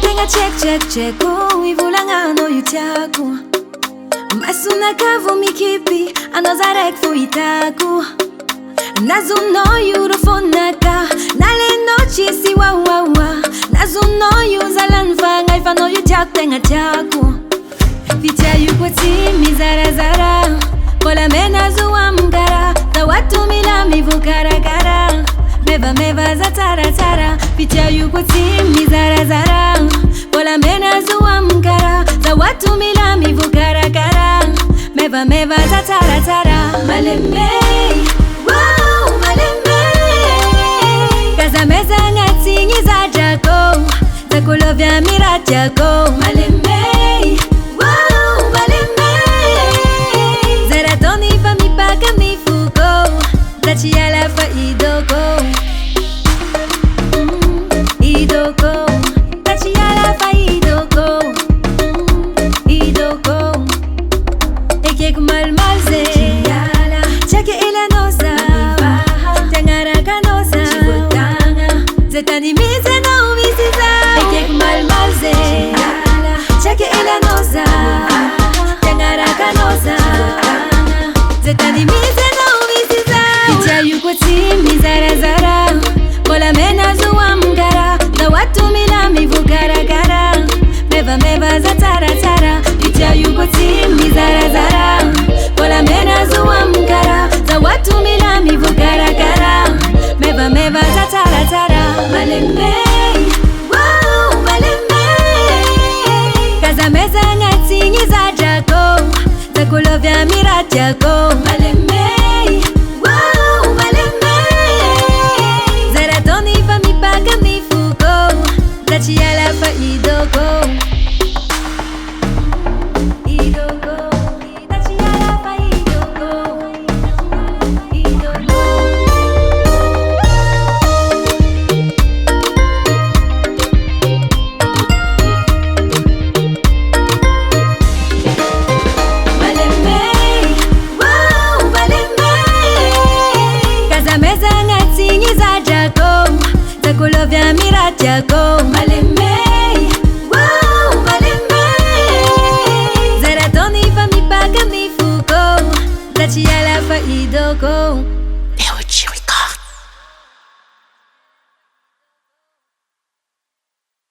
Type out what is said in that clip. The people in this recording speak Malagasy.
tenga check ivulangano yutyaku masuna kavumi kipi anozarek fuitaku nazuno yurofonaka nale nochi si wawawa nazuno yuzalanfa ngaifano yutyak tenga tyaku Ficha yukwati mizarazara Kola mena zuwa mkara Ta watu mila mivu karakara Meva za tara Ficha yukwati mizarazara Kola mena zuwa mkara Ta watu mila mivu karakara Meva za tara Malembe Wow malembe Kaza meza ngati ngiza jako Zakulovya mira jako Malembe hiala fa idoko idoko hiala fa idoko idoko ekek malmalze hiala chake ila nosa tangara kanosa zetani mize na umisiza ekek malmalze hiala chake ila nosa tangara kanosa zetani mize mizarazara Kola mena zuwa mkara Na watu mila mivu karakara Meva za tara Picha yukoti mizarazara Kola mena zuwa mkara Na watu mila mivu karakara Meva za tara Malembe Wow malembe Kaza meza ngati ngiza jako Zakulovya mira jako